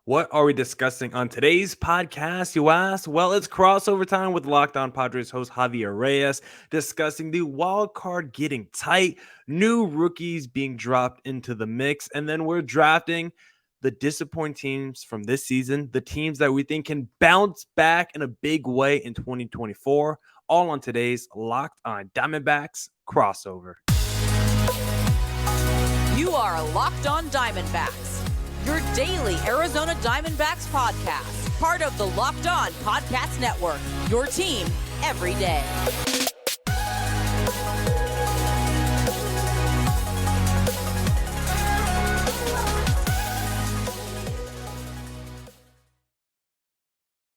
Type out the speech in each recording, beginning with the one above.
What are we discussing on today's podcast, you ask? Well, it's crossover time with Locked On Padres host Javier Reyes discussing the wild card getting tight, new rookies being dropped into the mix, and then we're drafting the disappointing teams from this season, the teams that we think can bounce back in a big way in 2024, all on today's Locked On Diamondbacks crossover. You are Locked On Diamondbacks, your daily Arizona Diamondbacks podcast, part of the Locked On Podcast Network, your team every day.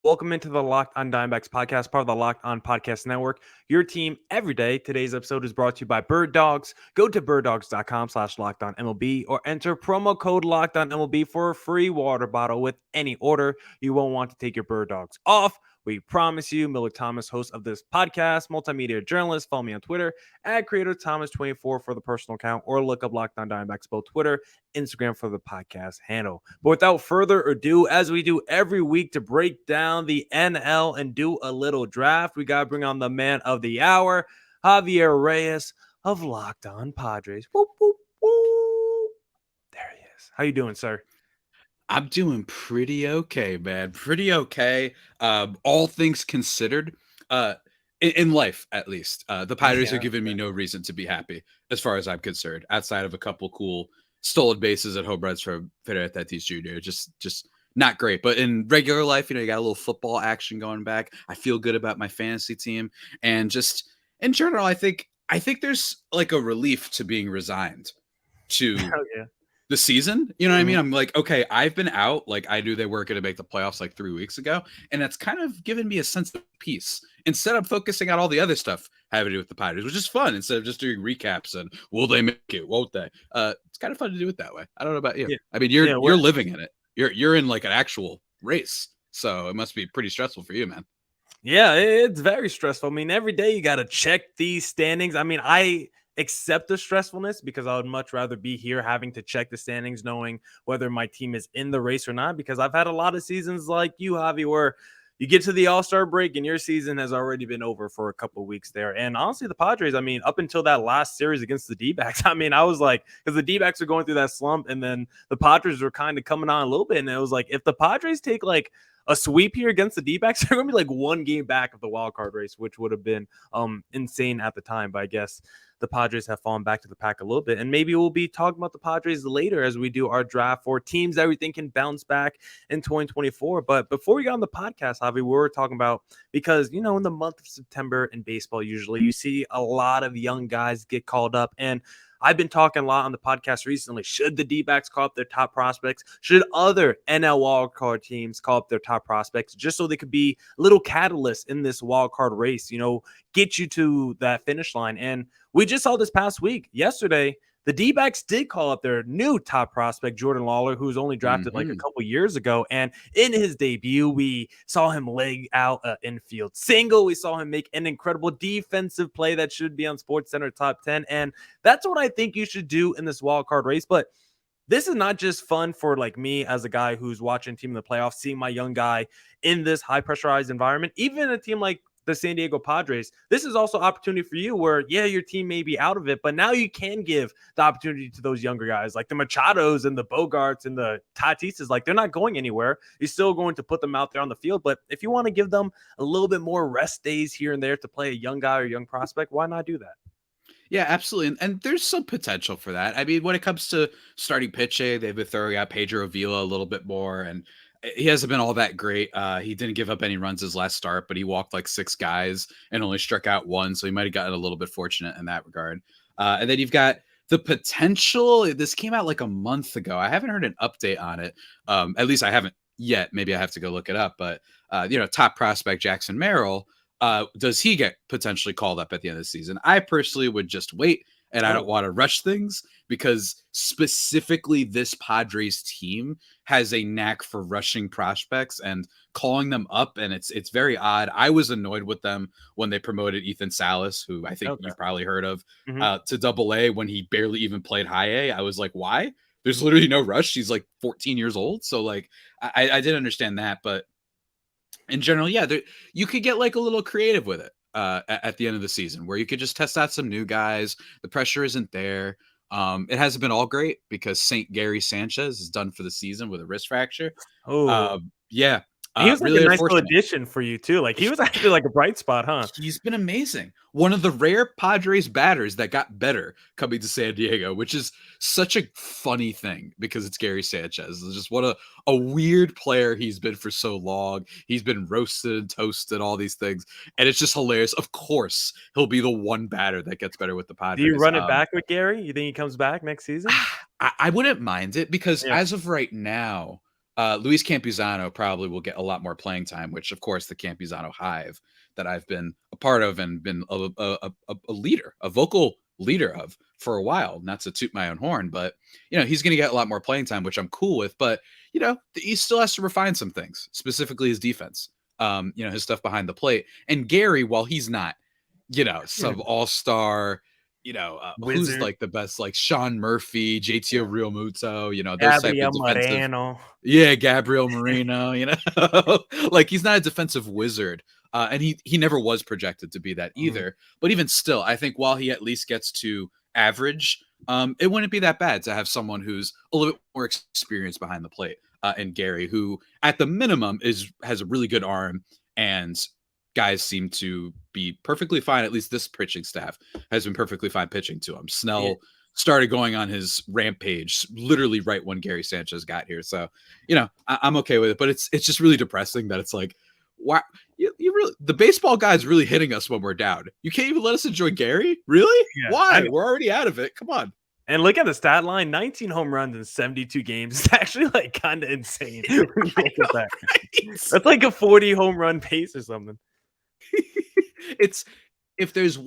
Welcome into the Locked On Diamondbacks podcast, part of the Locked On Podcast Network, your team every day. Today's episode is brought to you by Bird Dogs. Go to birddogs.com/LockedOnMLB or enter promo code LockedOnMLB for a free water bottle with any order. You won't want to take your Bird Dogs off. We promise you. Miller Thomas, host of this podcast, multimedia journalist. Follow me on Twitter at CreatorThomas24 for the personal account, or look up Locked On Diamondbacks, both Twitter, Instagram for the podcast handle. But without further ado, as we do every week to break down the NL and do a little draft, we got to bring on the man of the hour, Javier Reyes of Locked On Padres. Whoop, whoop, whoop. There he is. How you doing, sir? I'm doing pretty okay, man. Pretty okay. All things considered, in life at least, the Padres are giving me no reason to be happy, as far as I'm concerned. Outside of a couple cool stolen bases at home runs from Federico Tatis Jr., just not great. But in regular life, you got a little football action going back. I feel good about my fantasy team, and just in general, I think there's like a relief to being resigned to. Oh, yeah. The season, you know what I mean? I'm like, okay, I've been out. Like, I knew they weren't going to make the playoffs like 3 weeks ago. And that's kind of given me a sense of peace. Instead of focusing on all the other stuff having to do with the Padres, which is fun, instead of just doing recaps and will they make it, won't they? It's kind of fun to do it that way. I don't know about you. Yeah. I mean, you're living in it. You're in like an actual race. So it must be pretty stressful for you, man. Yeah, it's very stressful. I mean, every day you got to check these standings. I mean, I accept the stressfulness because I would much rather be here having to check the standings, knowing whether my team is in the race or not, because I've had a lot of seasons like you, Javi, where you get to the All-Star break and your season has already been over for a couple of weeks there. And honestly, the Padres, I mean, up until that last series against the D-backs, I mean, I was like, because the D-backs are going through that slump and then the Padres were kind of coming on a little bit. And it was like, if the Padres take like a sweep here against the D-backs, they're going to be like one game back of the wild card race, which would have been insane at the time. But I guess the Padres have fallen back to the pack a little bit. And maybe we'll be talking about the Padres later as we do our draft for teams that we think can bounce back in 2024. But before we got on the podcast, Javi, we were talking about, because, in the month of September in baseball, usually you see a lot of young guys get called up. And I've been talking a lot on the podcast recently. Should the D-backs call up their top prospects? Should other NL wildcard teams call up their top prospects just so they could be little catalysts in this wildcard race, get you to that finish line? And we just saw this past week, yesterday, the D-backs did call up their new top prospect, Jordan Lawlar, who was only drafted like a couple years ago. And in his debut, we saw him leg out an infield single. We saw him make an incredible defensive play that should be on SportsCenter top 10. And that's what I think you should do in this wild card race. But this is not just fun for like me as a guy who's watching team in the playoffs, seeing my young guy in this high pressurized environment. Even a team like the San Diego Padres, this is also opportunity for you where, your team may be out of it, but now you can give the opportunity to those younger guys like the Machados and the Bogarts and the Tatises. Like, they're not going anywhere. You're still going to put them out there on the field, but if you want to give them a little bit more rest days here and there to play a young guy or young prospect, why not do that? Yeah, absolutely. And there's some potential for that. I mean, when it comes to starting pitching, they've been throwing out Pedro Avila a little bit more, and he hasn't been all that great. He didn't give up any runs his last start, but he walked like 6 guys and only struck out 1. So he might have gotten a little bit fortunate in that regard. And then you've got the potential. This came out like a month ago. I haven't heard an update on it. At least I haven't yet. Maybe I have to go look it up. But, top prospect Jackson Merrill, does he get potentially called up at the end of the season? I personally would just wait, and I don't want to rush things because specifically this Padres team has a knack for rushing prospects and calling them up, and it's very odd. I was annoyed with them when they promoted Ethan Salas, who I think you've probably heard of, to Double-A when he barely even played High A. I was like, why? there's literally no rush. He's like 14 years old. So like, I did understand that, but in general, yeah, you could get like a little creative with it at the end of the season where you could just test out some new guys. The pressure isn't there. It hasn't been all great because Saint Gary Sanchez is done for the season with a wrist fracture. Oh, Yeah, he was like a really nice little unfortunate. addition for you too. Like he was actually like a bright spot, huh? He's been amazing. One of the rare Padres batters that got better coming to San Diego, which is such a funny thing because it's Gary Sanchez. It's just what a weird player he's been for so long. He's been roasted, toasted, all these things. And it's just hilarious. Of course, he'll be the one batter that gets better with the Do you Padres. run it back with Gary? You think he comes back next season? I wouldn't mind it because Yeah. as of right now, Luis Campuzano probably will get a lot more playing time, which of course the Campuzano hive that I've been a part of and been a leader, a vocal leader of for a while, not to toot my own horn, but he's going to get a lot more playing time, which I'm cool with, but he still has to refine some things, specifically his defense, his stuff behind the plate. And Gary, while he's not, some all-star, who's like the best, like Sean Murphy, JTO Realmuto, those type Gabriel of defensive. Moreno. Yeah, Gabriel Marino, like he's not a defensive wizard. And he never was projected to be that either. But even still, I think while he at least gets to average, it wouldn't be that bad to have someone who's a little bit more experienced behind the plate. And Gary, who at the minimum has a really good arm, and guys seem to be perfectly fine. At least this pitching staff has been perfectly fine pitching to him. Snell started going on his rampage literally right when Gary Sanchez got here. So, I'm okay with it, but it's just really depressing that it's like, wow, you really, the baseball guy's really hitting us when we're down. You can't even let us enjoy Gary? Really? Yeah, Why? We're already out of it. Come on. And look at the stat line: 19 home runs in 72 games. It's actually like kind of insane. That's like a 40 home run pace or something. It's, if there's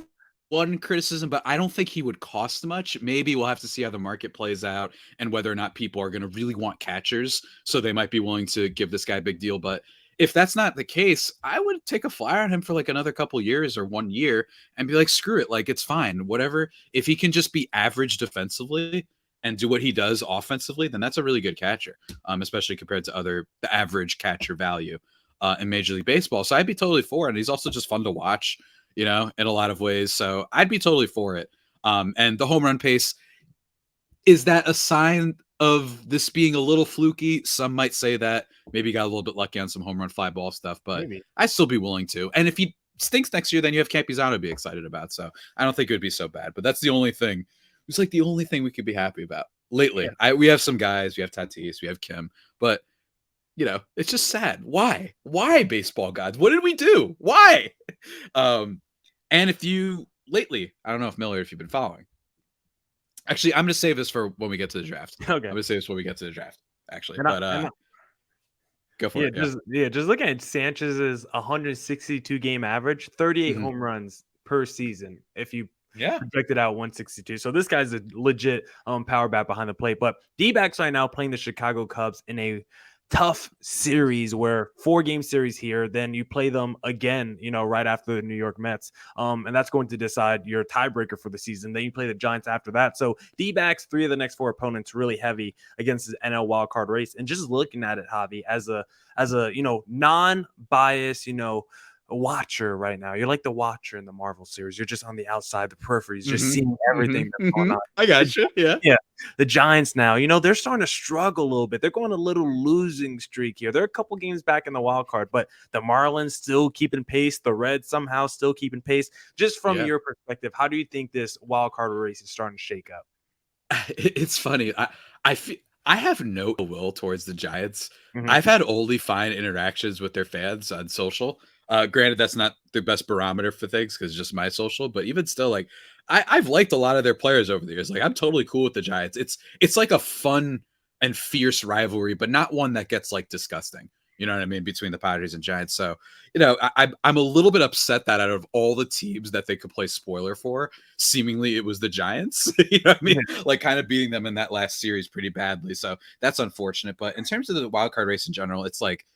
one criticism, but I don't think he would cost much. Maybe we'll have to see how the market plays out and whether or not people are going to really want catchers. So they might be willing to give this guy a big deal. But if that's not the case, I would take a flyer on him for like another couple years or 1 year and be like, screw it. Like, it's fine. Whatever. If he can just be average defensively and do what he does offensively, then that's a really good catcher, especially compared to the average catcher value in Major League Baseball. So I'd be totally for it. And he's also just fun to watch, in a lot of ways. So I'd be totally for it. And the home run pace, is that a sign of this being a little fluky? Some might say that. Maybe got a little bit lucky on some home run fly ball stuff, but maybe. I'd still be willing to. And if he stinks next year, then you have Campuzano to be excited about. So I don't think it would be so bad, but that's the only thing. It's like the only thing we could be happy about lately. Yeah. We have some guys, we have Tatis, we have Kim, but it's just sad. Why baseball gods? What did we do? Why? And if you lately, I don't know if Miller, if you've been following. Actually, I'm going to save this for when we get to the draft. Okay. I'm going to save this when we get to the draft, actually. Go for it. Just looking at Sanchez's 162 game average, 38 home runs per season. If you projected out 162. So this guy's a legit power bat behind the plate. But D-backs right now playing the Chicago Cubs in a tough series where 4-game series here, then you play them again, right after the New York Mets. And that's going to decide your tiebreaker for the season. Then you play the Giants after that. So D-backs, 3 of the next 4 opponents really heavy against the NL wildcard race. And just looking at it, Javi, as a non-biased, watcher right now. You're like the watcher in the Marvel series. You're just on the outside, the peripheries, just seeing everything that's going on. I got you. Yeah. The Giants now, they're starting to struggle a little bit. They're going a little losing streak here. They're a couple games back in the wild card, but the Marlins still keeping pace. The Reds somehow still keeping pace. Just from your perspective, how do you think this wild card race is starting to shake up? It's funny. I have no will towards the Giants. I've had only fine interactions with their fans on social. Granted, that's not the best barometer for things because it's just my social, but even still, like I've liked a lot of their players over the years. Like I'm totally cool with the Giants. It's like a fun and fierce rivalry, but not one that gets like disgusting. You know what I mean? Between the Padres and Giants. So, I'm a little bit upset that out of all the teams that they could play spoiler for, seemingly it was the Giants. You know what I mean? Like kind of beating them in that last series pretty badly. So that's unfortunate. But in terms of the wild card race in general, it's like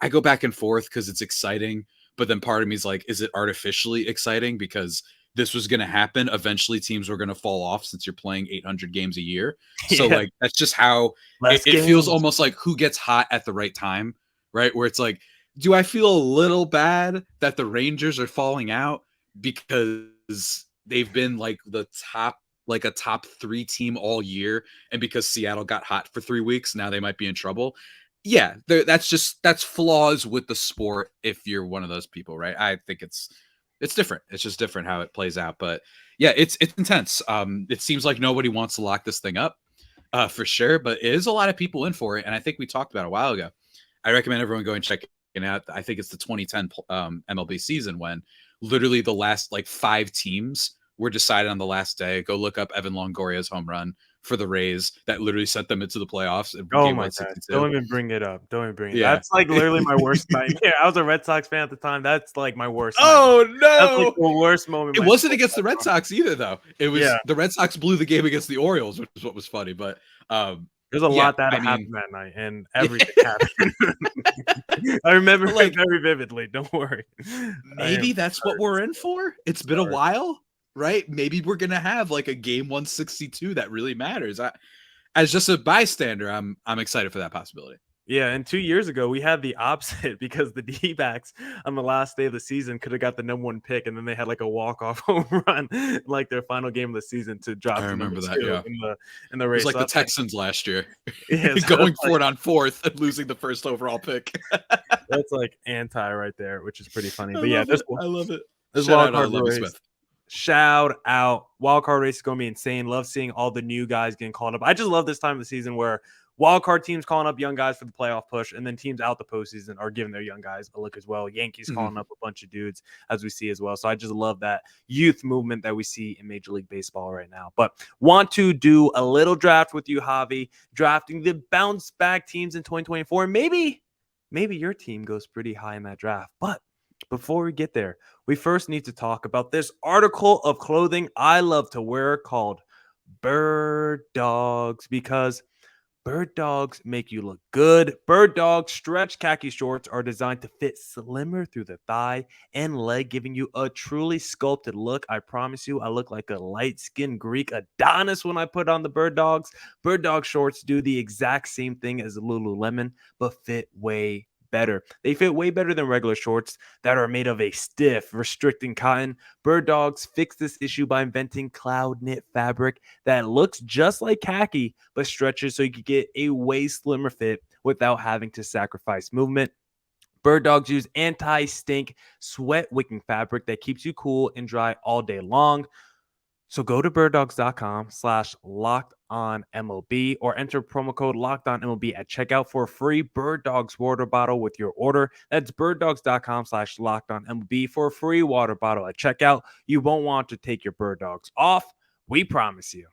I go back and forth because it's exciting. But then part of me is like, is it artificially exciting? Because this was going to happen. Eventually teams were going to fall off since you're playing 800 games a year. So Yeah. like, that's just how it feels, almost like who gets hot at the right time, right? Where it's like, do I feel a little bad that the Rangers are falling out because they've been like a top 3 team all year, and because Seattle got hot for 3 weeks, now they might be in trouble? Yeah, that's flaws with the sport if you're one of those people, right? I think it's different. It's just different how it plays out. But yeah, it's intense. It seems like nobody wants to lock this thing up, for sure, but it is a lot of people in for it, and I think we talked about it a while ago. I recommend everyone go and check it out. I think it's the 2010 MLB season when literally the last like 5 teams were decided on the last day. Go look up Evan Longoria's home run for the Rays that literally sent them into the playoffs in Oh game my God. 162. Don't even bring it up. Don't even bring it. Yeah. That's like literally my worst nightmare. I was a Red Sox fan at the time. That's like my worst Oh nightmare. That's like no! the worst moment. It wasn't against the Red Sox either, though. It was the Red Sox blew the game against the Orioles, which is what was funny. But there's a lot that happened that night, and everything happened. I remember it very vividly. Don't worry. Maybe that's what we're in for. It's been a while, right? Maybe we're gonna have like a game 162 that really matters. As just a bystander, I'm excited for that possibility. Yeah, and 2 years ago, we had the opposite because the D-backs on the last day of the season could have got the number 1 pick, and then they had like a walk-off home run, like their final game of the season to drop. I remember that. Yeah, in the race. It was like the Texans last year, so going for it on 4th and losing the first overall pick. That's like anti right there, which is pretty funny. But I love it. This wild card race. Shout out. Wild card race is going to be insane. Love seeing all the new guys getting called up. I just love this time of the season where wild card teams calling up young guys for the playoff push, and then teams out the postseason are giving their young guys a look as well. Yankees calling up a bunch of dudes, as we see as well. So I just love that youth movement that we see in Major League Baseball right now. But want to do a little draft with you, Javi, drafting the bounce back teams in 2024. Maybe your team goes pretty high in that draft. But before we get there, we first need to talk about this article of clothing I love to wear called Bird Dogs, because Bird Dogs make you look good. Bird Dogs stretch khaki shorts are designed to fit slimmer through the thigh and leg, giving you a truly sculpted look. I promise you, I look like a light-skinned Greek Adonis when I put on the Bird Dogs. Bird Dog shorts do the exact same thing as Lululemon, but fit way better. They fit way better than regular shorts that are made of a stiff, restricting cotton. Bird Dogs fix this issue by inventing cloud knit fabric that looks just like khaki but stretches so you can get a way slimmer fit without having to sacrifice movement. Bird Dogs use anti-stink, sweat-wicking fabric that keeps you cool and dry all day long. So go to birddogs.com/LockedOnMLB or enter promo code LockedOnMLB at checkout for a free Bird Dogs water bottle with your order. That's birddogs.com/LockedOnMLB for a free water bottle at checkout. You won't want to take your Bird Dogs off. We promise you.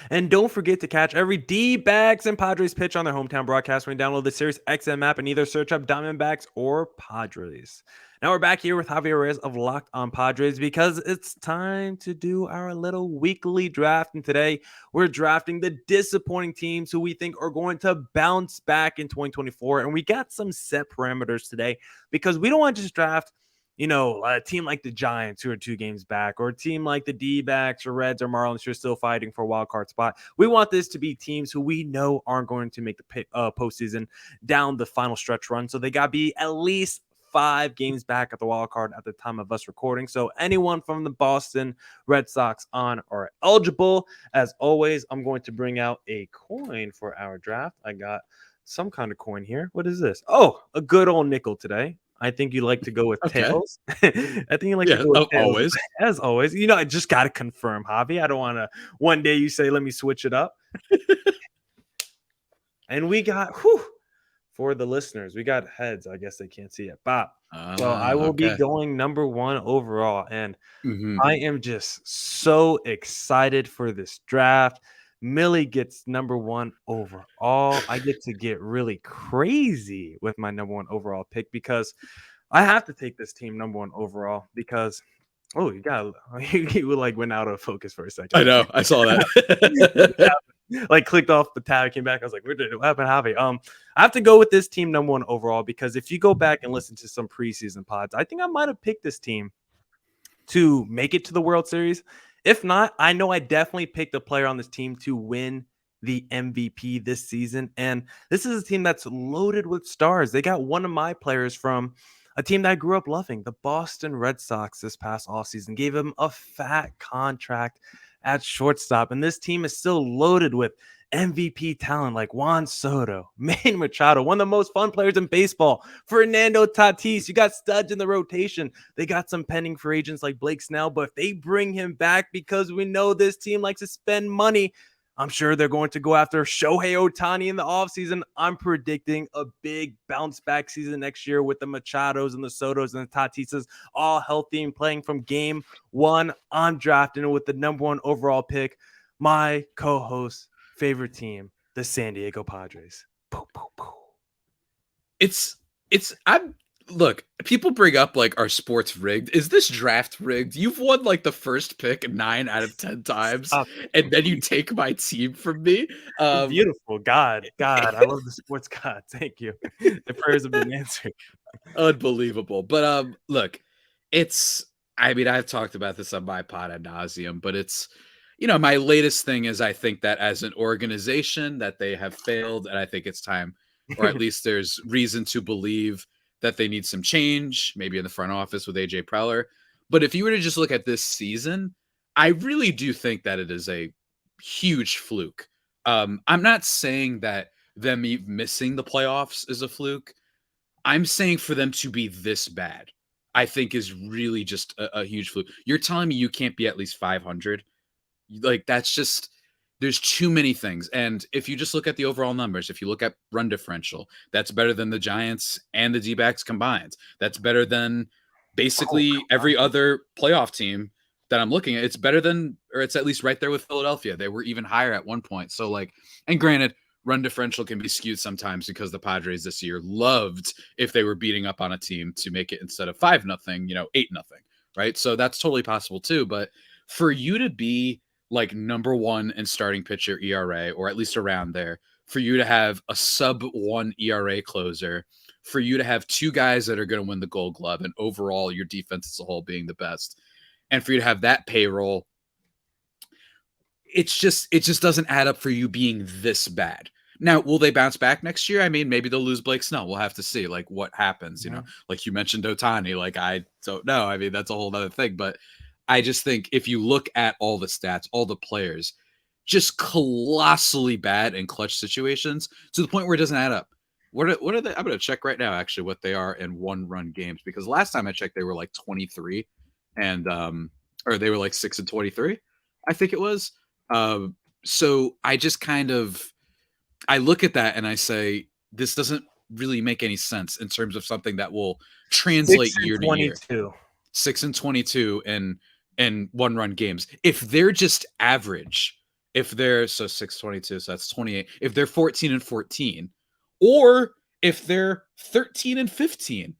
And don't forget to catch every D-backs and Padres pitch on their hometown broadcast when you download the Sirius XM app and either search up Diamondbacks or Padres. Now we're back here with Javier Reyes of Locked On Padres because it's time to do our little weekly draft. And today we're drafting the disappointing teams who we think are going to bounce back in 2024. And we got some set parameters today because we don't want to just draft a team like the Giants who are 2 games back, or a team like the D-backs or Reds or Marlins who are still fighting for a wild card spot. We want this to be teams who we know aren't going to make the postseason down the final stretch run. So they got to be at least 5 games back at the wild card at the time of us recording. So anyone from the Boston Red Sox on are eligible. As always, I'm going to bring out a coin for our draft. I got some kind of coin here. What is this? Oh, a good old nickel today. I think you like to go with tails. I think you like to go with tails. Always. As always. I just got to confirm, Javi. I don't want to one day you say, let me switch it up. And we got, for the listeners, we got heads. I guess they can't see it. Bob. So I will be going number 1 overall. And I am just so excited for this draft. Millie gets number 1 overall. I get to get really crazy with my number 1 overall pick because I have to take this team number 1 overall because you went out of focus for a second. I know. I saw that. like clicked off the tab, came back. I was like, what happened, Javi? I have to go with this team number one overall because if you go back and listen to some preseason pods, I think I might have picked this team to make it to the World Series. If not, I know I definitely picked a player on this team to win the MVP this season. And this is a team that's loaded with stars. They got one of my players from a team that I grew up loving, the Boston Red Sox, this past offseason, gave him a fat contract at shortstop. And this team is still loaded with MVP talent like Juan Soto, Manny Machado, one of the most fun players in baseball, Fernando Tatis. You got studs in the rotation. They got some pending free agents like Blake Snell, but if they bring him back, because we know this team likes to spend money, I'm sure they're going to go after Shohei Ohtani in the offseason. I'm predicting a big bounce back season next year with the Machados and the Sotos and the Tatises all healthy and playing from game one. I'm drafting with the number one overall pick. My co-host favorite team, the San Diego Padres. Poo, poo, poo. Look, people bring up like our sports rigged. Is this draft rigged? You've won like the first pick 9 out of 10 times, and then you take my team from me. Beautiful. God, I love the sports god. Thank you. The prayers have been answered. Unbelievable. But look, I've talked about this on my pod ad nauseum, but it's my latest thing is I think that as an organization that they have failed, and I think it's time, or at least there's reason to believe that they need some change, maybe in the front office with AJ Preller. But if you were to just look at this season, I really do think that it is a huge fluke. I'm not saying that them missing the playoffs is a fluke. I'm saying for them to be this bad, I think is really just a huge fluke. You're telling me you can't be at least 500? Like, that's just, there's too many things. And if you just look at the overall numbers, if you look at run differential, that's better than the Giants and the D-backs combined. That's better than basically every other playoff team that I'm looking at. It's better than, or it's at least right there with Philadelphia. They were even higher at one point. So like, and granted, run differential can be skewed sometimes because the Padres this year loved if they were beating up on a team to make it instead of 5-0, 8-0, right? So that's totally possible too. But for you to be like number one in starting pitcher ERA, or at least around there, for you to have a sub-1 ERA closer, for you to have 2 guys that are going to win the Gold Glove, and overall your defense as a whole being the best, and for you to have that payroll, it just doesn't add up for you being this bad. Now, will they bounce back next year? I mean, maybe they'll lose Blake Snell. We'll have to see like what happens, like you mentioned Ohtani, like I don't know. I mean, that's a whole other thing, but I just think if you look at all the stats, all the players, just colossally bad in clutch situations to the point where it doesn't add up. What are they? I'm going to check right now, actually, what they are in 1-run games, because last time I checked, they were like 23 and, or they were like 6-23, I think it was. So I just I look at that and I say, this doesn't really make any sense in terms of something that will translate year to year. 6-22 and 1-run games. If they're just average, if they're 6-22, so that's 28. If they're 14-14, or if they're 13-15,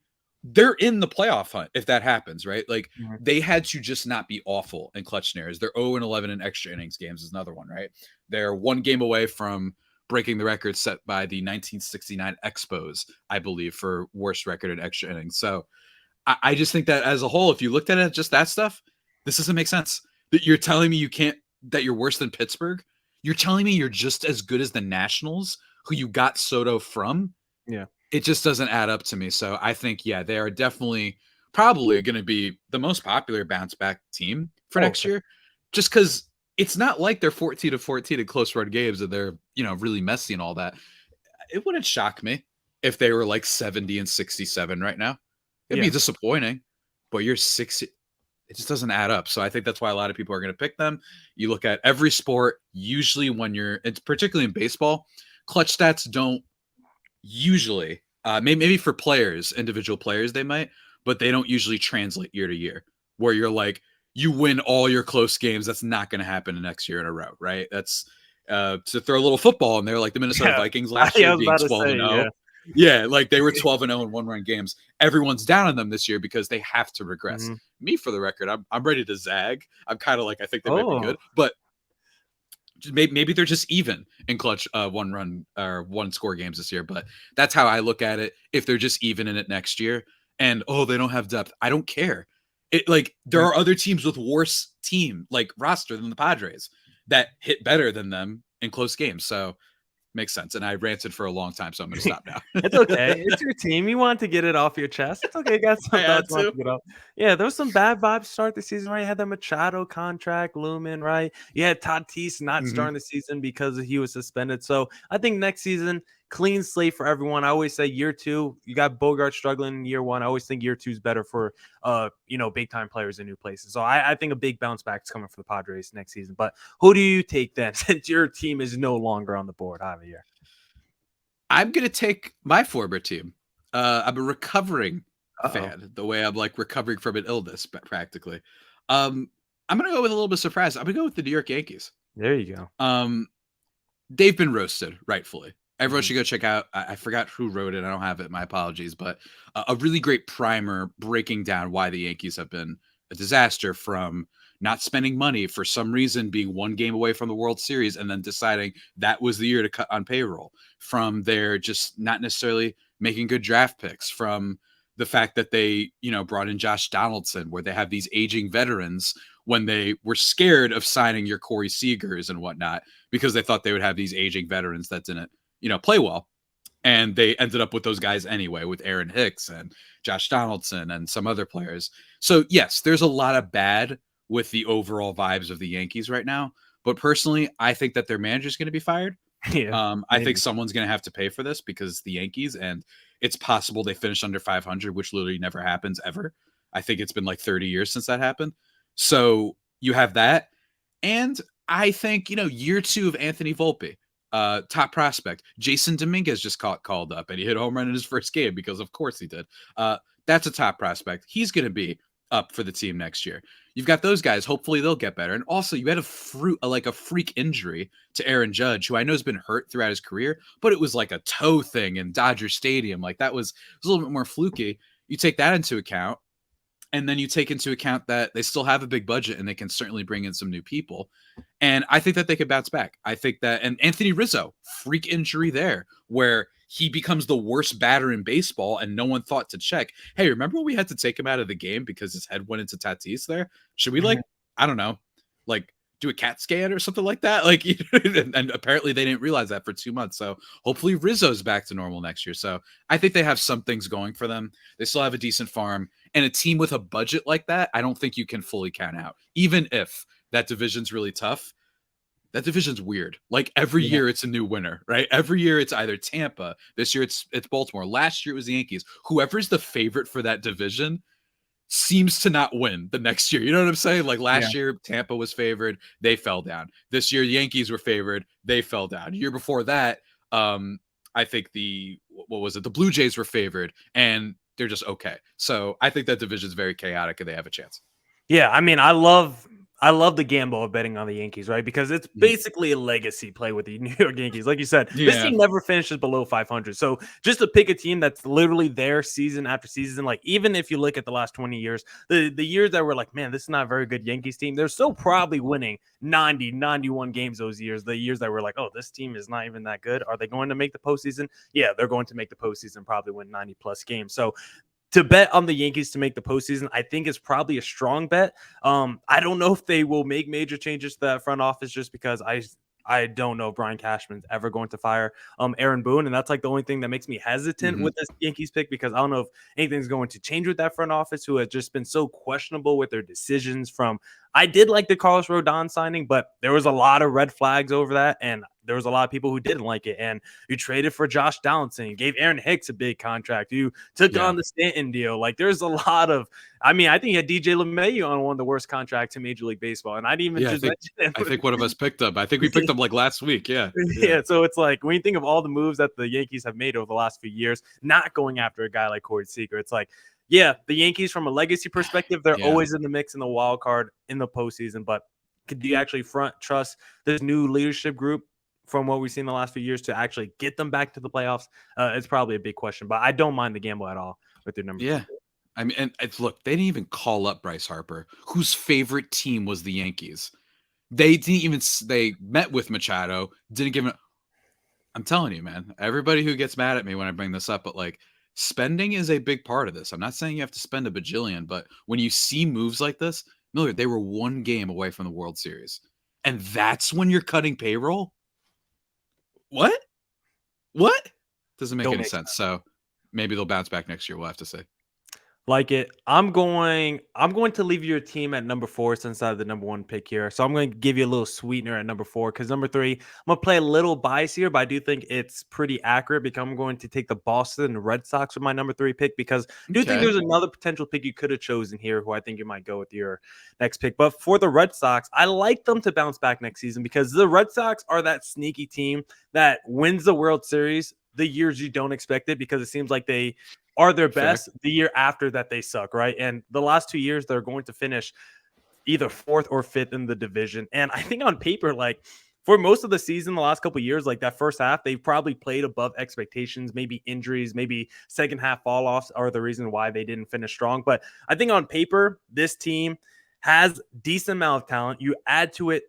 they're in the playoff hunt if that happens, right? Like they had to just not be awful in clutch scenarios. They're 0-11 in extra innings games is another one, right? They're 1 game away from breaking the record set by the 1969 Expos, I believe, for worst record in extra innings. So I just think that as a whole, if you looked at it, just that stuff, this doesn't make sense. That you're telling me that you're worse than Pittsburgh. You're telling me you're just as good as the Nationals, who you got Soto from. Yeah. It just doesn't add up to me. So I think, they are definitely probably going to be the most popular bounce back team for next year, just because it's not like they're 14-14 in close run games and they're, really messy and all that. It wouldn't shock me if they were like 70-67 right now. It'd be disappointing, but you're 60. It just doesn't add up. So I think that's why a lot of people are going to pick them. You look at every sport, usually it's particularly in baseball, clutch stats don't usually, maybe for players, individual players, they might, but they don't usually translate year to year where you're like, you win all your close games. That's not going to happen the next year in a row, right? That's to throw a little football in there, like the Minnesota Vikings last year being 12-0. Yeah, like they were 12-0 in 1-run games. Everyone's down on them this year because they have to regress. Me, for the record, I'm ready to zag. I'm kind of like, I think they might be good, but maybe they're just even in clutch one run or one score games this year, but that's how I look at it. If they're just even in it next year, and they don't have depth, I don't care. It like there are other teams with worse team like roster than the Padres that hit better than them in close games. So makes sense. And I ranted for a long time, so I'm going to stop now. It's okay. It's your team. You want to get it off your chest. It's okay. You got some I had thoughts you want to. to get off. Yeah, there was some bad vibes to start the season, right? You had that Machado contract looming, right? You had Tatis not starting the season because he was suspended. So I think next season, clean slate for everyone. I always say year two, you got Bogart struggling in year one. I always think year two is better for big time players in new places. So I think a big bounce back is coming for the Padres next season. But who do you take then since your team is no longer on the board, Javier? I'm going to take my former team. I'm a recovering fan, the way I'm like recovering from an illness, practically. I'm going to go with a little bit of surprise. I'm going to go with the New York Yankees. There you go. They've been roasted, rightfully. Everyone should go check out. I forgot who wrote it. I don't have it. My apologies, but a really great primer breaking down why the Yankees have been a disaster, from not spending money for some reason, being one game away from the World Series, and then deciding that was the year to cut on payroll, from their just not necessarily making good draft picks, from the fact that they, brought in Josh Donaldson, where they have these aging veterans when they were scared of signing your Corey Seagers and whatnot, because they thought they would have these aging veterans that didn't, play well. And they ended up with those guys anyway, with Aaron Hicks and Josh Donaldson and some other players. So yes, there's a lot of bad with the overall vibes of the Yankees right now. But personally, I think that their manager is going to be fired. Yeah, I think someone's going to have to pay for this, because the Yankees, and it's possible they finish under 500, which literally never happens ever. I think it's been like 30 years since that happened. So you have that. And I think, year two of Anthony Volpe, top prospect. Jason Dominguez just called up, and he hit a home run in his first game, because of course he did. That's a top prospect. He's going to be up for the team next year. You've got those guys. Hopefully they'll get better. And also you had a freak injury to Aaron Judge, who I know has been hurt throughout his career, but it was like a toe thing in Dodger Stadium. Like it was a little bit more fluky. You take that into account, and then you take into account that they still have a big budget and they can certainly bring in some new people. And I think that they could bounce back. I think that, and Anthony Rizzo, freak injury there, where he becomes the worst batter in baseball, and no one thought to check, hey, remember when we had to take him out of the game because his head went into Tatis there? Should we I don't know, do a CAT scan or something like that? And apparently they didn't realize that for 2 months. So hopefully Rizzo's back to normal next year. So I think they have some things going for them. They still have a decent farm, and a team with a budget like that, I don't think you can fully count out. Even if that division's really tough, that division's weird. Like every year it's a new winner, right? Every year it's either Tampa. This year it's Baltimore. Last year it was the Yankees. Whoever's the favorite for that division seems to not win the next year. You know what I'm saying? Like last year, Tampa was favored. They fell down. This year, the Yankees were favored. They fell down. Year before that, I think the Blue Jays were favored, and they're just okay. So I think that division is very chaotic, and they have a chance. Yeah, I mean, I love the gamble of betting on the Yankees, right? Because it's basically a legacy play with the New York Yankees. Like you said, this team never finishes below 500. So just to pick a team that's literally there season after season, like even if you look at the last 20 years, the years that were like, man, this is not a very good Yankees team, they're still probably winning 90, 91 games those years. The years that were like, oh, this team is not even that good. Are they going to make the postseason? Yeah, they're going to make the postseason, probably win 90 plus games. So to bet on the Yankees to make the postseason, I think is probably a strong bet. I don't know if they will make major changes to that front office, just because I don't know if Brian Cashman's ever going to fire Aaron Boone, and that's like the only thing that makes me hesitant with this Yankees pick, because I don't know if anything's going to change with that front office, who has just been so questionable with their decisions. I did like the Carlos Rodon signing, but there was a lot of red flags over that, and there was a lot of people who didn't like it. And you traded for Josh Donaldson, gave Aaron Hicks a big contract. You took on the Stanton deal. Like there's a lot of, I think you had DJ LeMahieu on one of the worst contracts in Major League Baseball. And I didn't even mention him. I think one of us picked him. I think we picked him like last week. Yeah. So it's like, when you think of all the moves that the Yankees have made over the last few years, not going after a guy like Corey Seager, it's like, yeah, the Yankees from a legacy perspective, they're always in the mix in the wild card in the postseason. But could you actually trust this new leadership group from what we've seen the last few years to actually get them back to the playoffs? It's probably a big question, but I don't mind the gamble at all with their number. Yeah. I mean, and look, they didn't even call up Bryce Harper, whose favorite team was the Yankees. They didn't even. They met with Machado. Didn't give him. I'm telling you, man. Everybody who gets mad at me when I bring this up, but like spending is a big part of this. I'm not saying you have to spend a bajillion, but when you see moves like this, Miller, they were one game away from the World Series, and that's when you're cutting payroll. What? What? Doesn't make any sense. So maybe they'll bounce back next year. We'll have to see. Like it. I'm going to leave your team at number 4 since I have the number 1 pick here. So I'm going to give you a little sweetener at number 4 because number 3, I'm going to play a little bias here, but I do think it's pretty accurate because I'm going to take the Boston Red Sox with my number 3 pick because I do think there's another potential pick you could have chosen here who I think you might go with your next pick. But for the Red Sox, I like them to bounce back next season because the Red Sox are that sneaky team that wins the World Series the years you don't expect it because it seems like they are their best the year after that they suck, right? And the last 2 years, they're going to finish either 4th or 5th in the division. And I think on paper, like for most of the season, the last couple of years, like that first half, they've probably played above expectations. Maybe injuries, maybe second half fall offs are the reason why they didn't finish strong. But I think on paper, this team has decent amount of talent. You add to it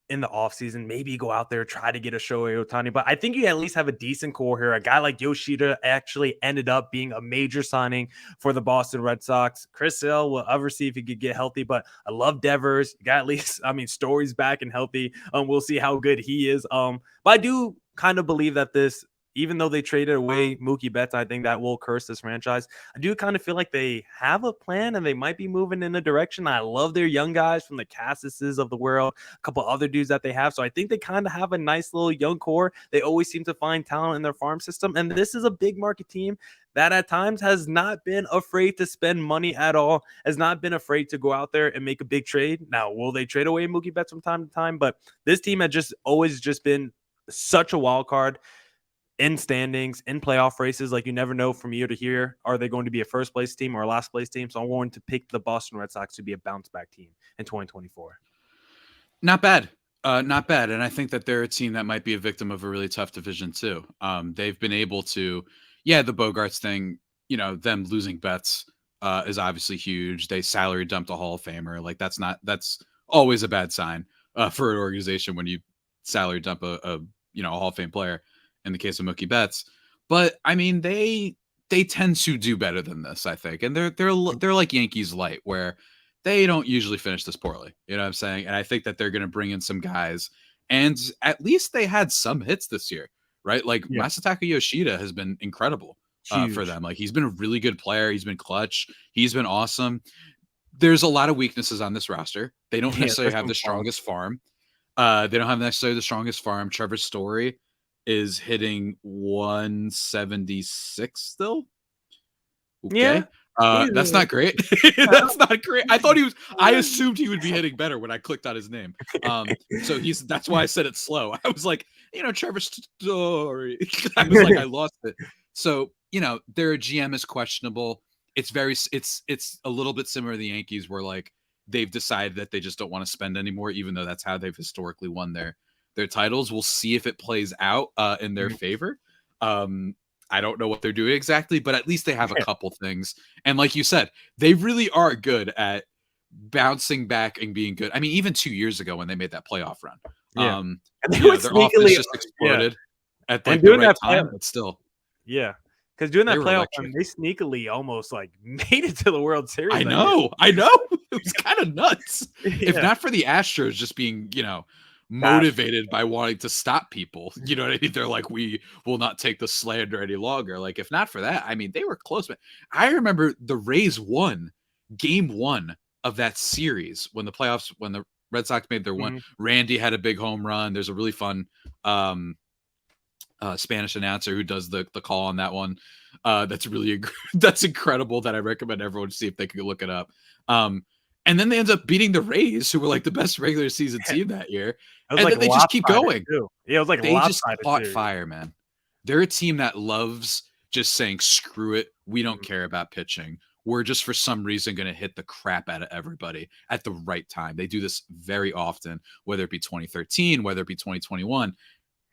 in the offseason, maybe go out there, try to get a Shohei Ohtani. But I think you at least have a decent core here. A guy like Yoshida actually ended up being a major signing for the Boston Red Sox. Chris Sale will ever see if he could get healthy, but I love Devers. You got at least, Story's back and healthy. We'll see how good he is. But I do kind of believe that this, even though they traded away Mookie Betts, I think that will curse this franchise. I do kind of feel like they have a plan and they might be moving in a direction. I love their young guys from the Cassises of the world, a couple other dudes that they have. So I think they kind of have a nice little young core. They always seem to find talent in their farm system. And this is a big market team that at times has not been afraid to spend money at all, has not been afraid to go out there and make a big trade. Now, will they trade away Mookie Betts from time to time? But this team had just always just been such a wild card in standings, in playoff races. Like you never know from year to year, are they going to be a first place team or a last place team? So I'm going to pick the Boston Red Sox to be a bounce back team in 2024. Not bad. Not bad. And I think that they're a team that might be a victim of a really tough division too. They've been able to, the Bogarts thing, them losing Betts is obviously huge. They salary dumped a Hall of Famer. Like that's always a bad sign for an organization when you salary dump a Hall of Fame player. In the case of Mookie Betts, but I mean they tend to do better than this, I think, and they're like Yankees light, where they don't usually finish this poorly. You know what I'm saying? And I think that they're going to bring in some guys, and at least they had some hits this year, right? Like Masataka Yoshida has been incredible for them. Like he's been a really good player. He's been clutch. He's been awesome. There's a lot of weaknesses on this roster. They don't necessarily have the strongest farm. They don't have necessarily the strongest farm. Trevor Story is hitting 176 still. Okay. Yeah. That's not great. That's not great. I assumed he would be hitting better when I clicked on his name. So that's why I said it slow. I was like, Trevor Story. I was like, I lost it. So, their GM is questionable. It's a little bit similar to the Yankees where like they've decided that they just don't want to spend anymore, even though that's how they've historically won their titles. We'll see if it plays out in their favor. I don't know what they're doing exactly, but at least they have a couple things. And like you said, they really are good at bouncing back and being good. I mean, even 2 years ago when they made that playoff run, and their offense just exploded at the right time, but still. Yeah. Because doing that playoff run, they sneakily almost like made it to the World Series. I know. It was kind of nuts. If not for the Astros just being, motivated by wanting to stop people. You know what I mean? They're like, we will not take the slander any longer. Like, if not for that, I mean, they were close. But I remember the Rays won game 1 of that series when the Red Sox made their one. Randy had a big home run. There's a really fun Spanish announcer who does the call on that one. That's incredible that I recommend everyone see if they can look it up. And then they end up beating the Rays, who were like the best regular season team that year. And then they just keep going. Too. Yeah, it was like they just caught fire, man. They're a team that loves just saying, screw it. We don't care about pitching. We're just for some reason going to hit the crap out of everybody at the right time. They do this very often, whether it be 2013, whether it be 2021.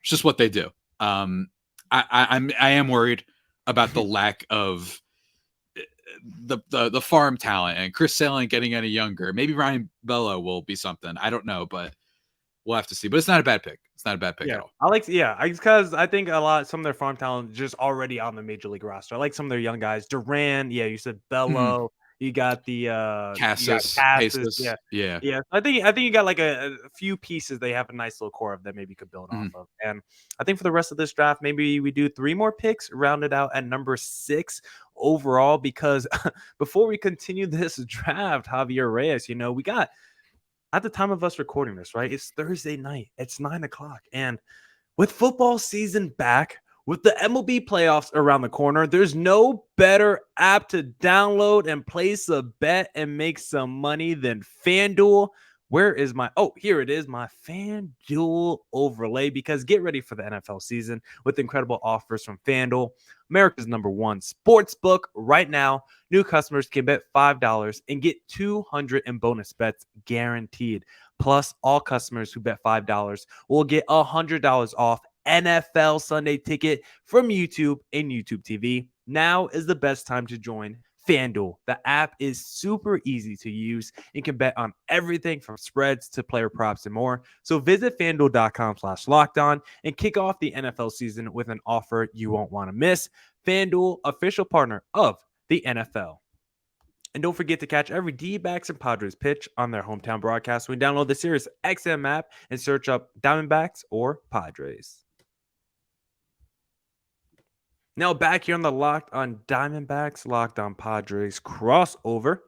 It's just what they do. I am worried about the lack of the farm talent, and Chris Sale ain't getting any younger. Maybe Ryan Bello will be something. I don't know, but we'll have to see. But it's not a bad pick. It's not a bad pick Yeah, at all. I like because I think some of their farm talent is just already on the major league roster. I like some of their young guys. Duran, yeah, you said Mhm. Bello. You got Cassis, Cassis, Paces. yeah. Yeah. Yeah, I think you got like a few pieces. They have a nice little core of that maybe you could build off Mhm. of. And I think for the rest of this draft, maybe we do 3 more picks, rounded out at number 6 overall. Because before we continue this draft, Javier Reyes, we got at the time of us recording this, right? It's Thursday night. It's 9 o'clock, and with football season back, with the MLB playoffs around the corner, there's no better app to download and place a bet and make some money than FanDuel. Where is my here it is, my FanDuel overlay, because get ready for the NFL season with incredible offers from FanDuel, America's #1 sports book. Right now, new customers can bet $5 and get 200 in bonus bets guaranteed. Plus, all customers who bet $5 will get $100 off NFL Sunday Ticket from YouTube and YouTube TV. Now is the best time to join FanDuel. The app is super easy to use and can bet on everything from spreads to player props and more. So visit FanDuel.com/lockedon and kick off the NFL season with an offer you won't want to miss. FanDuel, official partner of the NFL. And don't forget to catch every D-backs and Padres pitch on their hometown broadcast when you download the Sirius XM app and search up Diamondbacks or Padres. Now back here on the Locked on Diamondbacks, Locked on Padres crossover,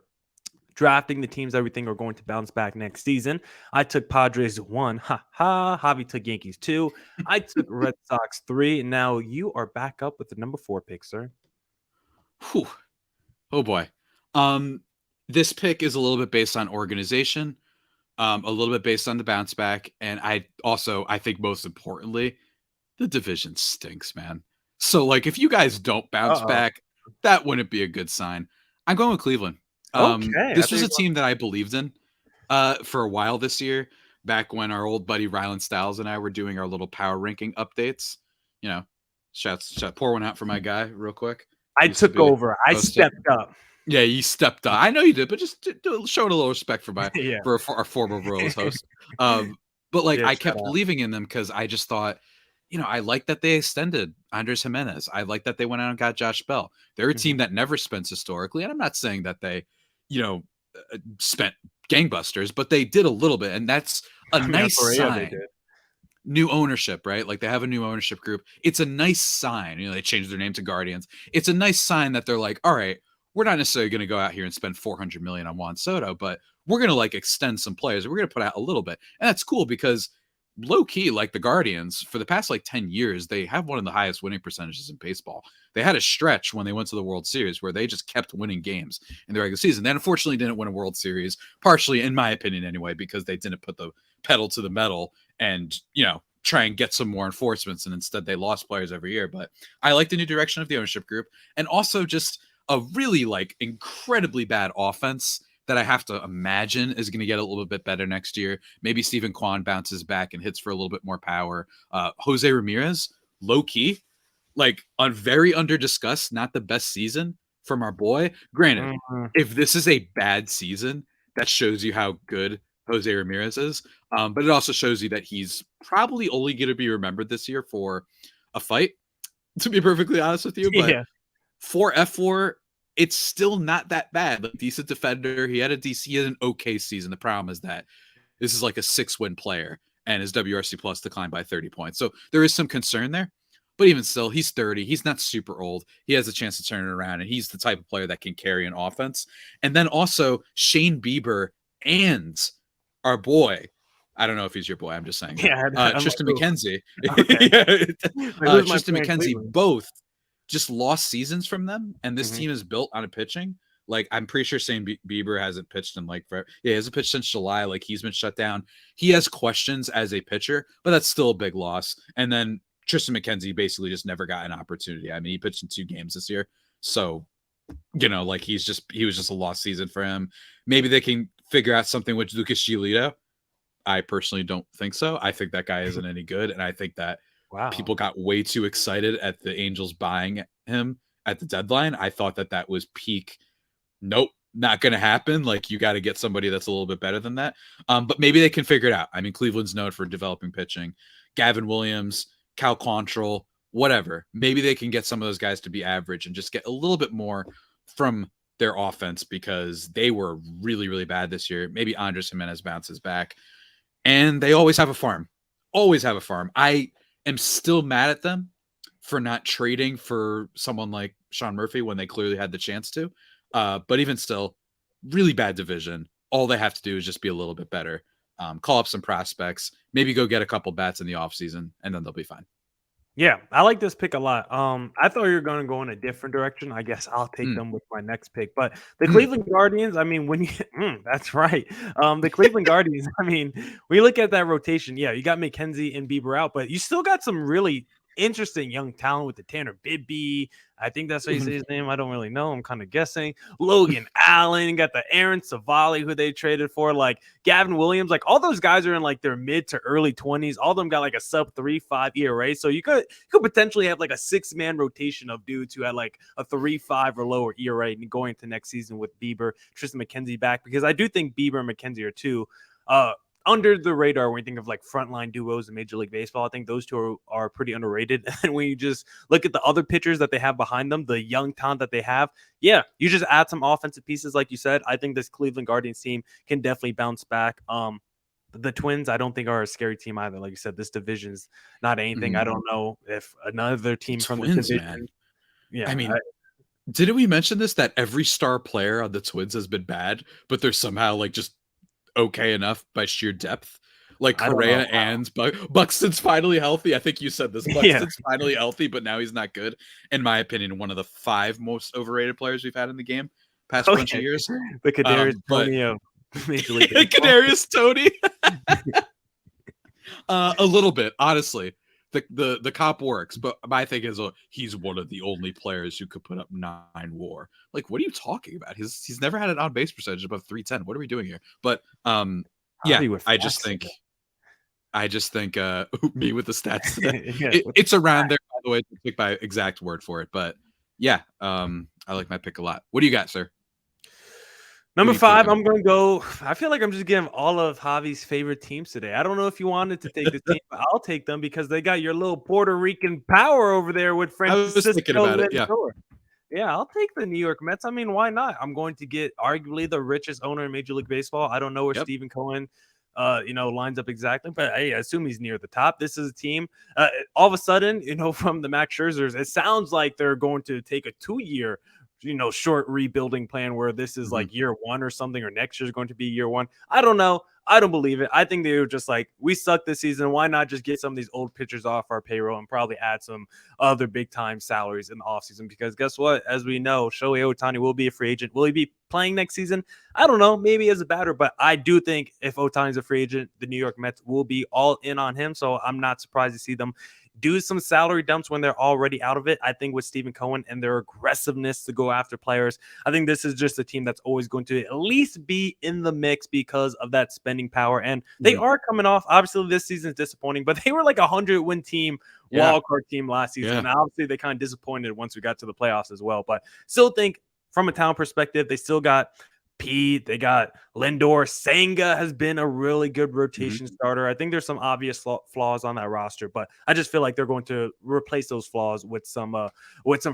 drafting the teams that we think are going to bounce back next season. I took Padres 1. Ha ha. Javi took Yankees 2. I took Red Sox 3. And now you are back up with the number 4 pick, sir. Whew. Oh boy. This pick is a little bit based on organization, a little bit based on the bounce back, and I think most importantly, the division stinks, man. So like if you guys don't bounce Uh-oh. back, that wouldn't be a good sign. I'm going with Cleveland. Okay. This was a team that I believed in for a while this year, back when our old buddy Rylan Stiles and I were doing our little power ranking updates. You know, pour one out for my guy real quick. I took over. I stepped up. Yeah, you stepped up. I know you did, but just showing a little respect for Yeah. our former Royals host. But like Yeah, I shout kept out. believing in them because I just thought, I like that they extended Andres Jimenez. I like that they went out and got Josh Bell. They're a team that never spends historically, and I'm not saying that they, spent gangbusters, but they did a little bit, and that's a nice sign. They did. New ownership, right? Like they have a new ownership group. It's a nice sign. They changed their name to Guardians. It's a nice sign that they're like, all right, we're not necessarily going to go out here and spend $400 million on Juan Soto, but we're going to like extend some players. We're going to put out a little bit. And that's cool because low key, like the Guardians, for the past like 10 years, they have one of the highest winning percentages in baseball. They had a stretch when they went to the World Series where they just kept winning games in the regular season. They unfortunately didn't win a World Series, partially, in my opinion anyway, because they didn't put the pedal to the metal and, try and get some more enforcements. And instead they lost players every year. But I like the new direction of the ownership group, and also just a really like incredibly bad offense that I have to imagine is going to get a little bit better next year. Maybe Steven Kwan bounces back and hits for a little bit more power. Jose Ramirez, low key, like on very under discussed, not the best season from our boy. Granted, if this is a bad season, that shows you how good Jose Ramirez is. But it also shows you that he's probably only going to be remembered this year for a fight, to be perfectly honest with you. But for F4, it's still not that bad. Like, decent defender. He had an okay season. The problem is that this is like a 6-win player, and his WRC plus declined by 30 points. So there is some concern there. But even still, he's 30. He's not super old. He has a chance to turn it around, and he's the type of player that can carry an offense. And then also Shane Bieber and our boy, I don't know if he's your boy, I'm just saying. Tristan McKenzie. Tristan McKenzie both just lost seasons from them, and this team is built on a pitching. Like, I'm pretty sure Shane Bieber hasn't pitched in like forever. Yeah, he hasn't pitched since July. Like, he's been shut down. He has questions as a pitcher, but that's still a big loss. And then Tristan McKenzie basically just never got an opportunity. I mean, he pitched in 2 games this year. So, like he was just a lost season for him. Maybe they can figure out something with Lucas Giolito. I personally don't think so. I think that guy isn't any good. And I think that people got way too excited at the Angels buying him at the deadline. I thought that was peak. Nope, not going to happen. Like, you got to get somebody that's a little bit better than that. But maybe they can figure it out. I mean, Cleveland's known for developing pitching. Gavin Williams, Cal Quantrill, whatever. Maybe they can get some of those guys to be average and just get a little bit more from their offense, because they were really, really bad this year. Maybe Andres Jimenez bounces back. And they always have a farm. Always have a farm. I am still mad at them for not trading for someone like Sean Murphy when they clearly had the chance to. But even still, really bad division. All they have to do is just be a little bit better. Call up some prospects, maybe go get a couple bats in the offseason, and then they'll be fine. Yeah, I like this pick a lot. I thought you were going to go in a different direction. I guess I'll take them with my next pick. But the Cleveland Guardians, I mean, when you that's right. The Cleveland Guardians, I mean, we look at that rotation. Yeah, you got McKenzie and Bieber out, but you still got some really interesting young talent with the Tanner Bibby. I think that's how you say his name. I don't really know. I'm kind of guessing. Logan Allen, got the Aaron Savali, who they traded for, like Gavin Williams. Like, all those guys are in like their mid to early 20s. All of them got like a sub 3.5 ERA. So you could potentially have like a 6-man rotation of dudes who had like a 3.5 or lower ERA going into next season with Bieber, Tristan McKenzie back, because I do think Bieber and McKenzie are two under the radar when you think of like frontline duos in Major League Baseball. I think those two are pretty underrated. And when you just look at the other pitchers that they have behind them, the young talent that they have, yeah, you just add some offensive pieces, like you said. I think this Cleveland Guardians team can definitely bounce back. The Twins, I don't think, are a scary team either. Like you said, this division's not anything. I don't know if another team from the division. Man. Yeah, I mean, didn't we mention this, that every star player on the Twins has been bad, but they're somehow like just okay enough by sheer depth? Like Correa and Buxton's finally healthy. I think you said this. Buxton's finally healthy, but now he's not good. In my opinion, one of the 5 most overrated players we've had in the game past bunch of years. The Kadarius Toney of Major League Baseball. Kadarius Toney. A little bit, honestly. The cop works, but my thing is, he's one of the only players who could put up 9 WAR. Like, what are you talking about? He's never had an on base percentage above 310. What are we doing here? But yeah, I just think me with the stats today, it's around there. By the way, to pick my exact word for it, but yeah, I like my pick a lot. What do you got, sir? Number 5, I'm going to go. I feel like I'm just getting all of Javi's favorite teams today. I don't know if you wanted to take this team, but I'll take them because they got your little Puerto Rican power over there with Francisco. I was thinking about it, yeah, I'll take the New York Mets. I mean, why not? I'm going to get arguably the richest owner in Major League Baseball. I don't know where Stephen Cohen, lines up exactly, but I assume he's near the top. This is a team. All of a sudden, from the Max Scherzers, it sounds like they're going to take a 2-year short rebuilding plan where this is like year 1 or something, or next year is going to be year 1. I don't know. I don't believe it. I think they were just like, we suck this season. Why not just get some of these old pitchers off our payroll and probably add some other big time salaries in the offseason? Because guess what? As we know, Shohei Ohtani will be a free agent. Will he be playing next season? I don't know. Maybe as a batter, but I do think if Ohtani's a free agent, the New York Mets will be all in on him. So I'm not surprised to see them do some salary dumps when they're already out of it. I think with Stephen Cohen and their aggressiveness to go after players, I think this is just a team that's always going to at least be in the mix because of that spending power. And they are coming off. Obviously, this season is disappointing, but they were like a 100-win team, wild card team last season. And obviously, they kind of disappointed once we got to the playoffs as well. But still think from a talent perspective, they still got Pete, they got Lindor. Senga has been a really good rotation starter. I think there's some obvious flaws on that roster, but I just feel like they're going to replace those flaws with some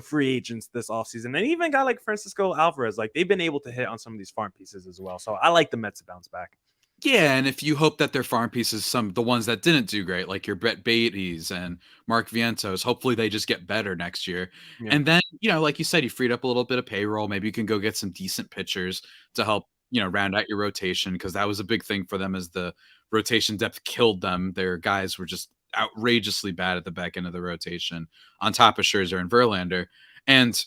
free agents this offseason. And even a guy like Francisco Alvarez, like they've been able to hit on some of these farm pieces as well. So I like the Mets to bounce back. Yeah, and if you hope that their farm pieces, the ones that didn't do great, like your Brett Beatties and Mark Vientos, hopefully they just get better next year. Yeah. And then, like you said, you freed up a little bit of payroll. Maybe you can go get some decent pitchers to help, round out your rotation, because that was a big thing for them as the rotation depth killed them. Their guys were just outrageously bad at the back end of the rotation, on top of Scherzer and Verlander. And,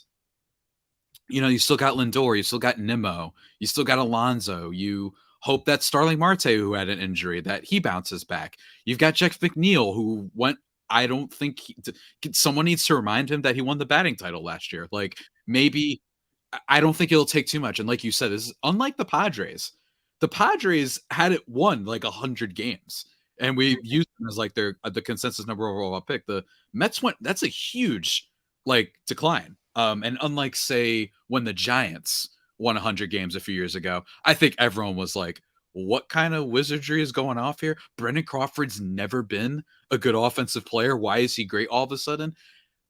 you still got Lindor, you still got Nimmo, you still got Alonso, you hope that Starling Marte, who had an injury, that he bounces back. You've got Jeff McNeil, who went, I don't think someone needs to remind him that he won the batting title last year. Like, maybe, I don't think it'll take too much. And like you said, this is unlike the Padres. The Padres had it won like 100 games, and we used them as like the consensus number overall pick. The Mets that's a huge decline. And unlike, say, when the Giants won 100 games a few years ago, I think everyone was like, what kind of wizardry is going off here? Brendan Crawford's never been a good offensive player. Why is he great all of a sudden?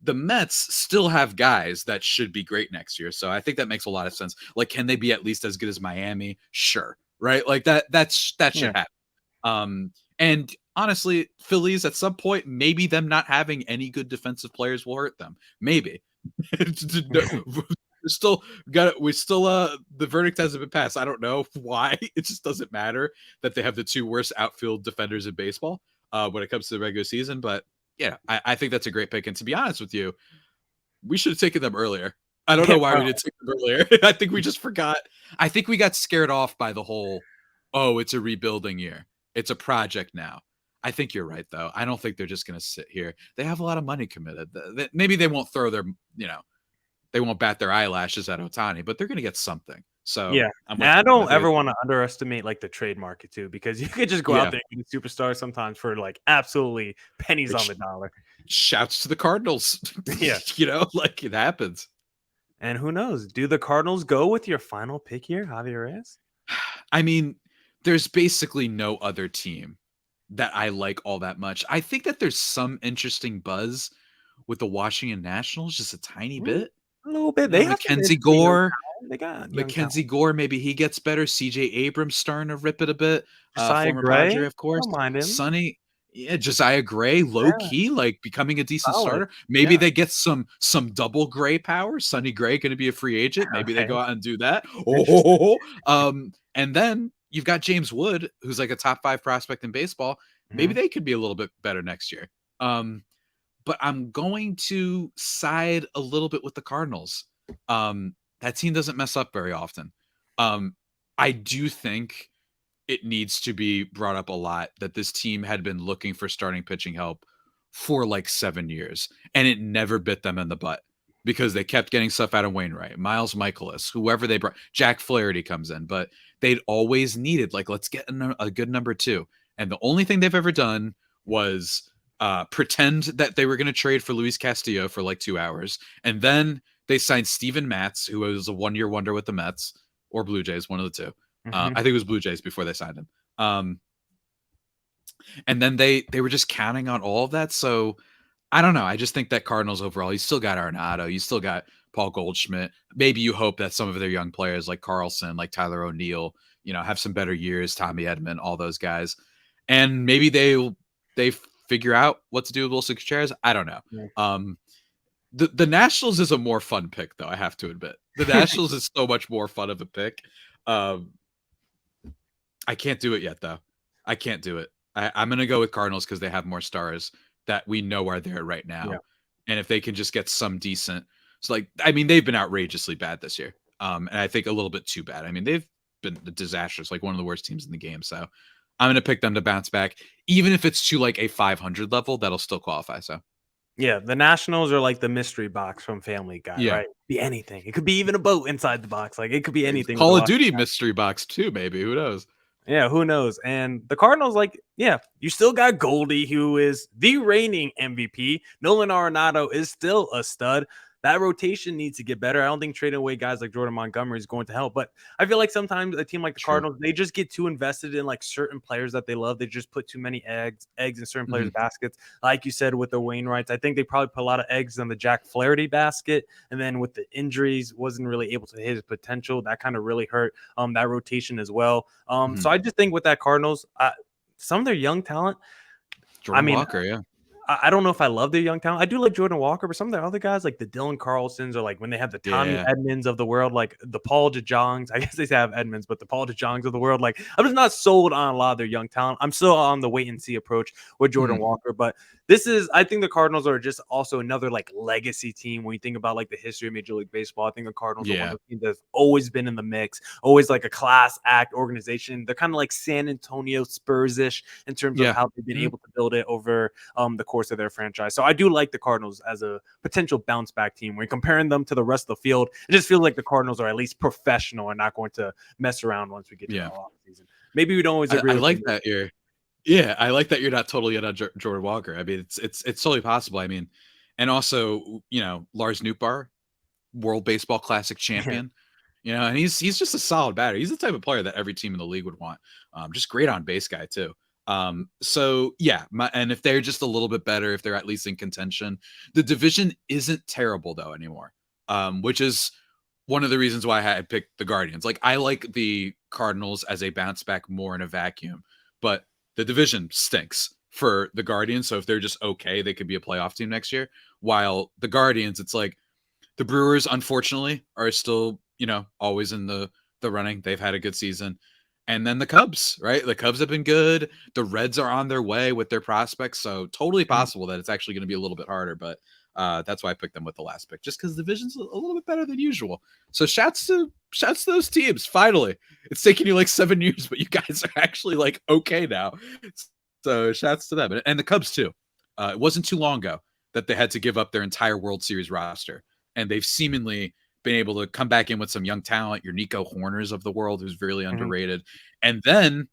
The Mets still have guys that should be great next year. So I think that makes a lot of sense. Like, can they be at least as good as Miami? Sure. Right. Like that should happen. And honestly, Phillies at some point, maybe them not having any good defensive players will hurt them. Maybe. The verdict hasn't been passed. I don't know why. It just doesn't matter that they have the two worst outfield defenders in baseball when it comes to the regular season. But yeah, I think that's a great pick. And to be honest with you, we should have taken them earlier. I don't know why we didn't take them earlier. I think we just forgot. I think we got scared off by the whole, oh, it's a rebuilding year. It's a project now. I think you're right, though. I don't think they're just going to sit here. They have a lot of money committed. Maybe they won't throw their, they won't bat their eyelashes at Ohtani, but they're going to get something. So yeah, and I don't ever want to underestimate like the trade market too, because you could just go out there and get superstars sometimes for like absolutely pennies on the dollar. Shouts to the Cardinals. Yeah, like it happens. And who knows? Do the Cardinals go with your final pick here, Javier Reyes? I mean, there's basically no other team that I like all that much. I think that there's some interesting buzz with the Washington Nationals, just a tiny bit. A little bit. They have Mackenzie Gore. They got Mackenzie Gore. Maybe he gets better. CJ Abrams starting to rip it a bit. Josiah Former Gray, Padre, of course. Don't mind him. Sonny. Yeah, Josiah Gray, low key, like becoming a decent starter. Maybe they get some double Gray power. Sonny Gray going to be a free agent. Maybe they go out and do that. And then you've got James Wood, who's like a top 5 prospect in baseball. Maybe they could be a little bit better next year. But I'm going to side a little bit with the Cardinals. That team doesn't mess up very often. I do think it needs to be brought up a lot that this team had been looking for starting pitching help for like 7 years, and it never bit them in the butt because they kept getting stuff out of Wainwright, Miles Michaelis, whoever they brought. Jack Flaherty comes in, but they'd always needed like, let's get a good number 2. And the only thing they've ever done was pretend that they were going to trade for Luis Castillo for like 2 hours. And then they signed Steven Matz, who was a 1-year wonder with the Mets or Blue Jays, one of the two. I think it was Blue Jays before they signed him. And then they were just counting on all of that. So I don't know. I just think that Cardinals overall, you still got Arenado. You still got Paul Goldschmidt. Maybe you hope that some of their young players like Carlson, like Tyler O'Neill, have some better years, Tommy Edman, all those guys. And maybe they figure out what to do with Wilson Contreras. I don't know. Yeah. The Nationals is a more fun pick, though, I have to admit. The Nationals is so much more fun of a pick. I can't do it yet, though. I can't do it. I'm going to go with Cardinals because they have more stars that we know are there right now. Yeah. And if they can just get some decent... So, they've been outrageously bad this year. And I think a little bit too bad. They've been disastrous, like one of the worst teams in the game. So I'm going to pick them to bounce back. Even if it's to like a 500 level, that'll still qualify. So yeah, the Nationals are like the mystery box from Family Guy, right? Be anything. It could be even a boat inside the box. Like it could be anything. Call of Duty mystery box too, maybe. Who knows? Yeah, who knows? And the Cardinals, you still got Goldie, who is the reigning MVP. Nolan Arenado is still a stud. That rotation needs to get better. I don't think trading away guys like Jordan Montgomery is going to help. But I feel like sometimes a team like the Cardinals, they just get too invested in like certain players that they love. They just put too many eggs in certain players' baskets. Like you said with the Wainwrights, I think they probably put a lot of eggs in the Jack Flaherty basket. And then with the injuries, wasn't really able to hit his potential. That kind of really hurt that rotation as well. So I just think with that Cardinals, some of their young talent. Jordan Walker, yeah. I don't know if I love their young talent. I do like Jordan Walker, but some of their other guys, like the Dylan Carlsons, or like when they have the Tommy Edmonds of the world, like the Paul DeJongs. I guess they have Edmonds, but the Paul DeJongs of the world. Like I'm just not sold on a lot of their young talent. I'm still on the wait and see approach with Jordan Walker. But I think the Cardinals are just also another like legacy team. When you think about like the history of Major League Baseball, I think the Cardinals are one of the teams that's always been in the mix, always like a class act organization. They're kind of like San Antonio Spurs-ish in terms of how they've been able to build it over the course of their franchise. So I do like the Cardinals as a potential bounce back team. When comparing them to the rest of the field, it just feels like the Cardinals are at least professional and not going to mess around once we get to the off season. Maybe we don't always agree. I like that you're. Yeah, I like that you're not totally on Jordan Walker. It's totally possible. And also, Lars Nootbaar, World Baseball Classic champion. And he's just a solid batter. He's the type of player that every team in the league would want. Just great on base guy too. So yeah, and if they're just a little bit better, if they're at least in contention, the division isn't terrible though anymore. Which is one of the reasons why I picked the Guardians. Like I like the Cardinals as a bounce back more in a vacuum, but the division stinks for the Guardians. So if they're just okay, they could be a playoff team next year. While the Guardians, it's like the Brewers, unfortunately, are still, always in the running. They've had a good season. And then the Cubs, right? The Cubs have been good. The Reds are on their way with their prospects. So totally possible that it's actually going to be a little bit harder. But that's why I picked them with the last pick, just because the division's a little bit better than usual. So shouts to those teams. Finally, it's taken you like 7 years, but you guys are actually like okay now. So shouts to them, and the Cubs too. It wasn't too long ago that they had to give up their entire World Series roster, and they've seemingly been able to come back in with some young talent. Your Nico Horners of the world, who's really underrated, and then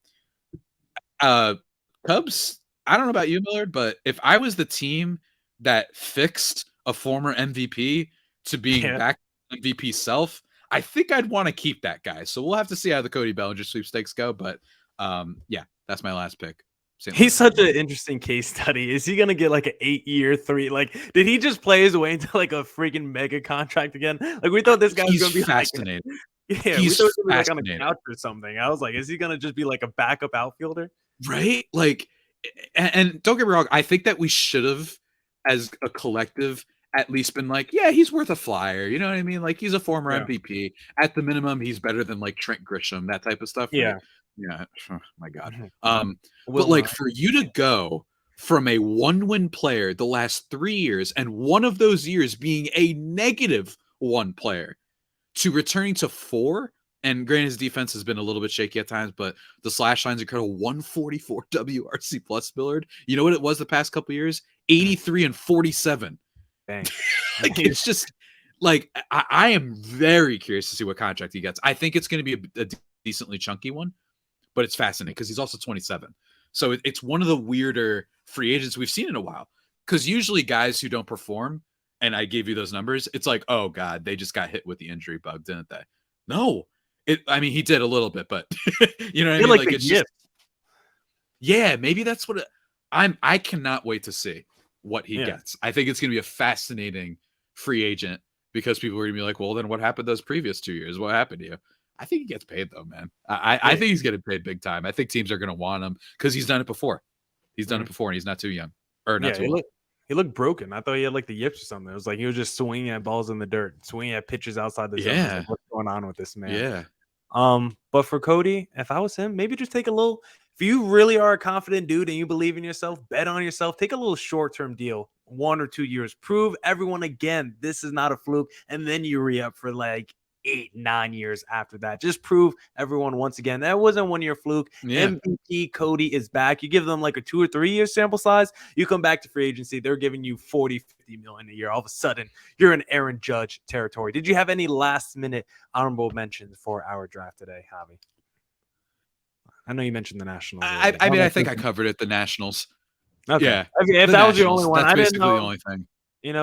Cubs. I don't know about you, Millard, but if I was the team that fixed a former MVP to being back MVP self, I think I'd want to keep that guy. So we'll have to see how the Cody Bellinger sweepstakes go. But yeah, that's my last pick. He's such an interesting case study. Is he going to get like an 8-year, 3? Like, did he just play his way into like a freaking mega contract again? Like, we thought this guy was going to be fascinating. We thought he was going to be like on the couch or something. I was like, is he going to just be like a backup outfielder? Right? Like, and don't get me wrong. I think that we should have, as a collective, at least been like, yeah, he's worth a flyer. You know what I mean? Like, he's a former MVP. At the minimum, he's better than like Trent Grisham, that type of stuff. Right? Yeah. Yeah. Oh, my God. But like for you to go from a 1-win player the last 3 years, and one of those years being a -1 player, to returning to 4, and granted his defense has been a little bit shaky at times, but the slash line's incredible. 144 WRC plus, Millard. You know what it was the past couple years? 83 and 47. Dang. Like, it's just like I am very curious to see what contract he gets. I think it's going to be a decently chunky one, but it's fascinating because he's also 27. So it's one of the weirder free agents we've seen in a while. Because usually guys who don't perform, and I gave you those numbers, it's like, oh God, they just got hit with the injury bug, didn't they? No. I mean, he did a little bit, but you know what I mean? Like it's just, yeah, maybe that's what I cannot wait to see what he gets. I think it's going to be a fascinating free agent because people are going to be like, well, then what happened those previous 2 years? What happened to you? I think he gets paid though, man. I think he's getting paid big time. I think teams are going to want him because he's done it before. He's done it before, and he's not too young or not too old. He looked broken. I thought he had like the yips or something. It was like he was just swinging at balls in the dirt, swinging at pitches outside the zone. Like, what's going on with this man? Yeah. But for Cody, if I was him, maybe just take a little. If you really are a confident dude and you believe in yourself, bet on yourself. Take a little short-term deal, 1 or 2 years. Prove everyone again this is not a fluke, and then you re-up for like 8-9 years after that. Just prove everyone once again that wasn't 1-year fluke. MVP Cody is back. You give them like a 2 or 3 year sample size, you come back to free agency, they're giving you 40-50 million a year. All of a sudden you're in Aaron Judge territory. Did you have any last minute honorable mentions for our draft today, Javi? I know you mentioned the Nationals. I mean, I think I covered it. The Nationals. Okay. Yeah. If that was your only one, I didn't know. The only thing.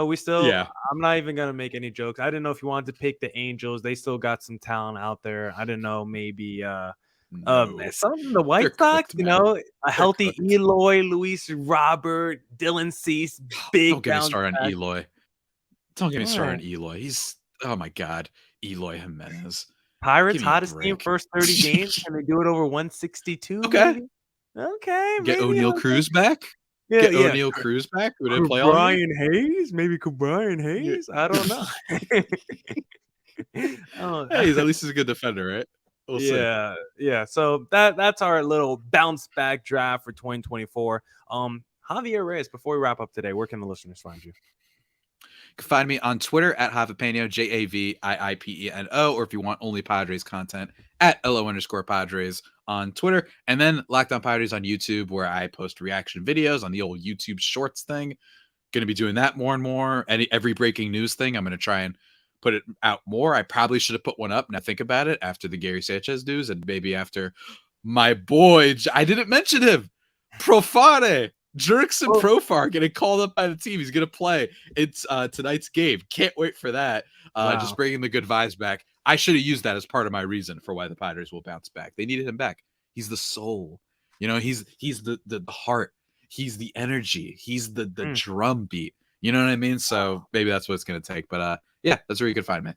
We still, I'm not even going to make any jokes. I didn't know if you wanted to pick the Angels. They still got some talent out there. I didn't know, maybe some of the White Sox, a healthy Eloy, Luis Robert, Dylan Cease, big. Don't get me started on Eloy. Don't get me started on Eloy. He's, oh my God, Eloy Jimenez. Pirates, hottest team, first 30 games. Can they do it over 162? Okay. Maybe? Okay. Get O'Neal Cruz back? Get O'Neal Cruz back? Would it play Brian Hayes? Maybe Brian Hayes? I don't know. Hey, at least he's a good defender, right? We'll see. Yeah. So that's our little bounce back draft for 2024. Javier Reyes, before we wrap up today, where can the listeners find you? You can find me on Twitter at Javipeno, JAVIIPENO, or if you want only Padres content, at LO_Padres on Twitter. And then Locked On Padres on YouTube, where I post reaction videos on the old YouTube Shorts thing. Going to be doing that more and more. Every breaking news thing, I'm going to try and put it out more. I probably should have put one up, now think about it, after the Gary Sanchez news, and maybe after my boy, I didn't mention him, Profare. Jerkson Profar getting called up by the team. He's going to play. It's tonight's game. Can't wait for that. Just bringing the good vibes back. I should have used that as part of my reason for why the Padres will bounce back. They needed him back. He's the soul. He's the heart. He's the energy. He's the drum beat. You know what I mean? So maybe that's what it's going to take. But yeah, that's where you can find me.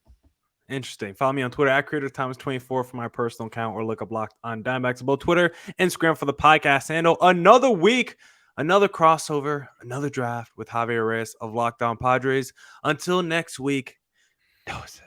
Interesting. Follow me on Twitter at CreatorThomas24 for my personal account, or look up Locked on Diamondbacks, both Twitter, Instagram for the podcast handle. Another week, another crossover, another draft with Javier Reyes of Locked On Padres. Until next week, doses.